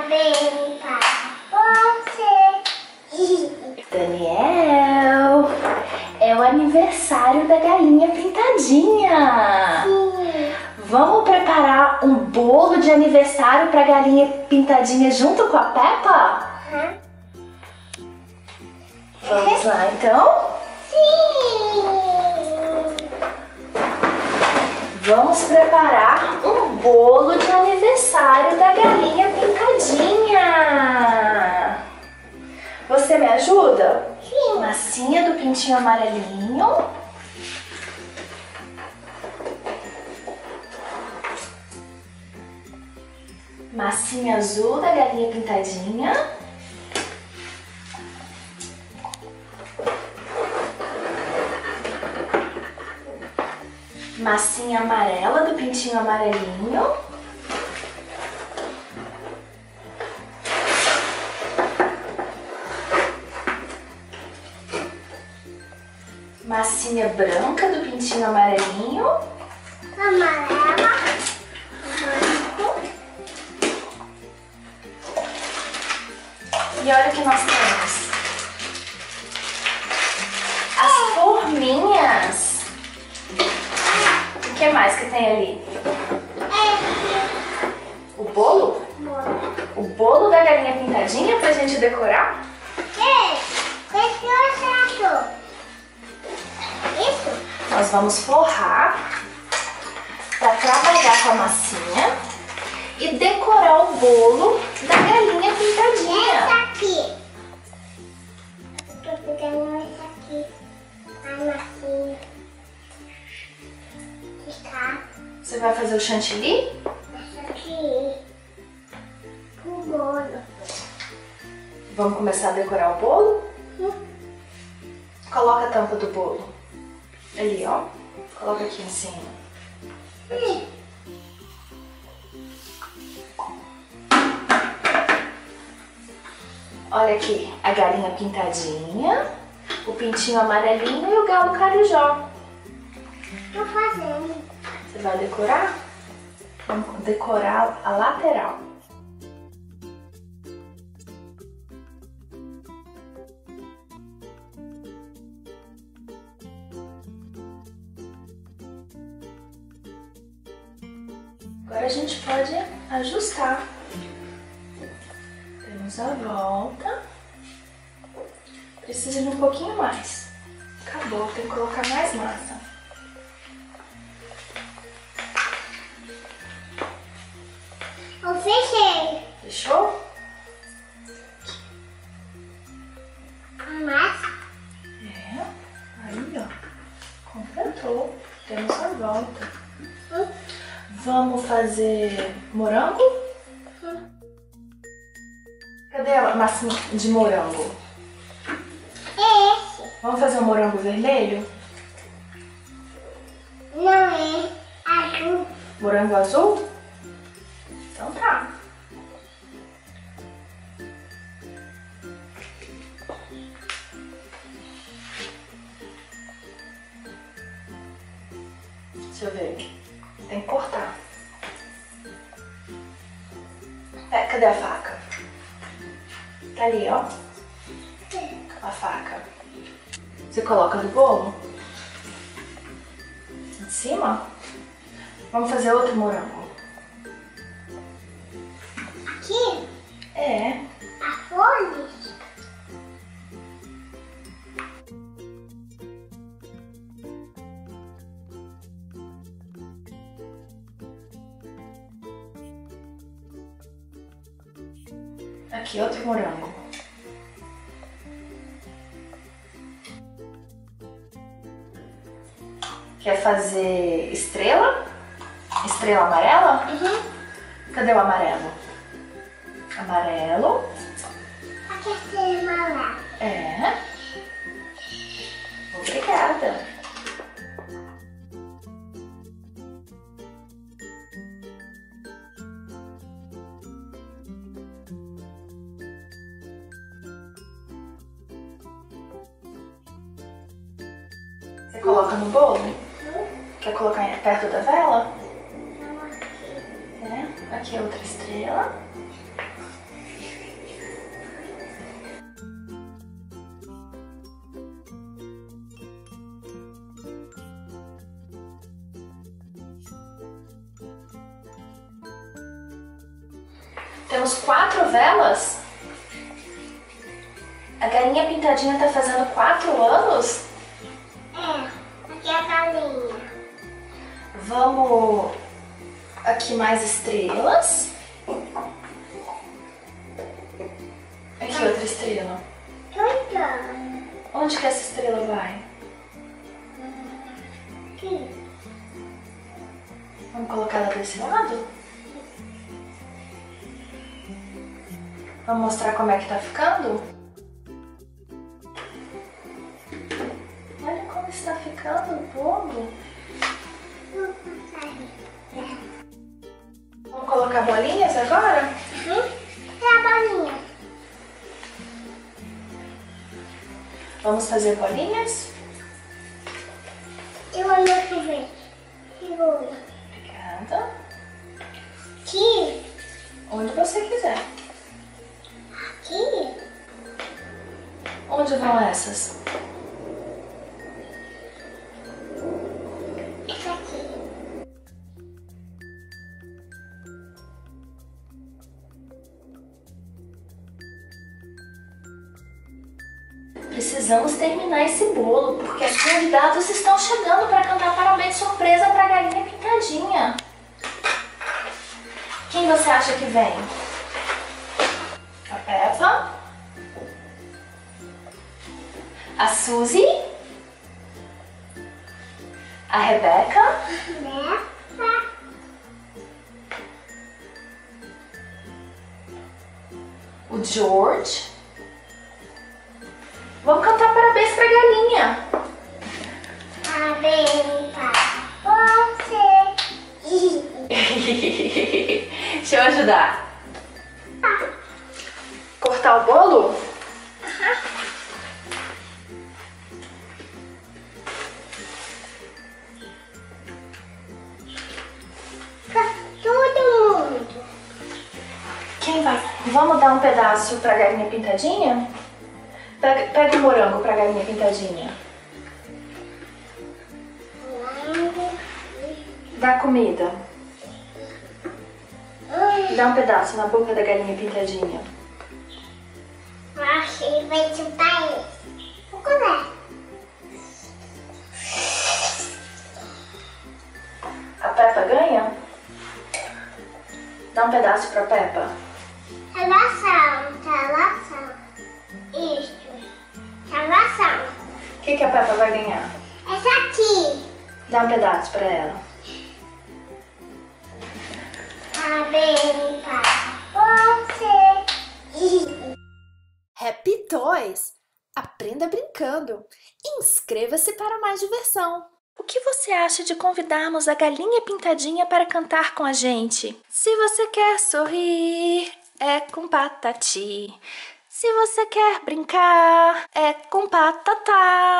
Parabéns para você. Daniel, é o aniversário da galinha pintadinha. Sim. Vamos preparar um bolo de aniversário para a galinha pintadinha junto com a Peppa? Uhum. Vamos lá, então? Sim. Vamos preparar um bolo de aniversário da galinha pintadinha. Você me ajuda? Sim. Massinha do pintinho amarelinho. Massinha azul da galinha pintadinha. Massinha amarela do pintinho amarelinho. Massinha branca do pintinho amarelinho. Amarela. Branco. E olha o que nós temos. As forminhas. O que mais que tem ali? O bolo? O bolo da galinha pintadinha pra gente decorar? Esse é certo. Isso? Nós vamos forrar para trabalhar com a massinha e decorar o bolo da galinha pintadinha. Esse aqui. Eu tô pegando esse aqui. A massinha. Você vai fazer o chantilly? Esse aqui. O bolo. Vamos começar a decorar o bolo? Coloca a tampa do bolo. Ali, ó. Coloca aqui em cima. Aqui. Olha aqui, a galinha pintadinha, o pintinho amarelinho e o galo carijó. Tô fazendo. Você vai decorar? Vamos decorar a lateral. Agora a gente pode ajustar. Temos a volta. Precisa de um pouquinho mais. Acabou, tem que colocar mais massa. Eu fechei. Fechou? A massa. É. Aí, ó. Completou. Temos a volta. Vamos fazer morango? Cadê a massinha de morango? É esse. Vamos fazer um morango vermelho? Não é azul. Morango azul? Então tá. Deixa eu ver. Tem que cortar. Cadê a faca? Tá ali, ó. A faca. Você coloca no bolo? Em cima? Vamos fazer outro morango. Aqui, É. a folha. Aqui, outro morango. Quer fazer estrela? Estrela amarela? Cadê o amarelo? Amarelo. Aqui é ser amarelo. É. Obrigada. Você coloca no bolo? Quer colocar perto da vela? É. Aqui é outra estrela. Temos 4 velas? A galinha pintadinha tá fazendo 4 anos? Aqui é a galinha. Vamos... Aqui mais estrelas. Aqui outra estrela. Onde que essa estrela vai? Aqui. Vamos colocar ela desse lado? Vamos mostrar como é que tá ficando? Olha como está ficando o bolo. Vamos colocar bolinhas agora? É a bolinha. Vamos fazer bolinhas? Eu amo ver. Segura. Obrigada. Aqui. Onde você quiser. Aqui. Onde vão essas? Essa aqui. Precisamos terminar esse bolo, porque os convidados estão chegando para cantar parabéns surpresa para a galinha pintadinha. Quem você acha que vem? A Peppa? A Suzy? A Rebeca? O George? Vamos cantar parabéns pra galinha. Parabéns pra você. Deixa eu ajudar. Cortar o bolo? Pra todo mundo. Quem vai? Vamos dar um pedaço pra galinha pintadinha? Pega o morango pra galinha pintadinha. Dá comida. Dá um pedaço na boca da galinha pintadinha. Acho que ele vai chupar ele. Vou comer. A Peppa ganha? Dá um pedaço pra Peppa. Salvação. Isso. Salvação. O que a Peppa vai ganhar? Essa aqui. Dá um pedaço pra ela. Parabéns pra você. Happy Toys! Aprenda brincando! Inscreva-se para mais diversão! O que você acha de convidarmos a galinha pintadinha para cantar com a gente? Se você quer sorrir, é com Patati. Se você quer brincar, é com Patatá.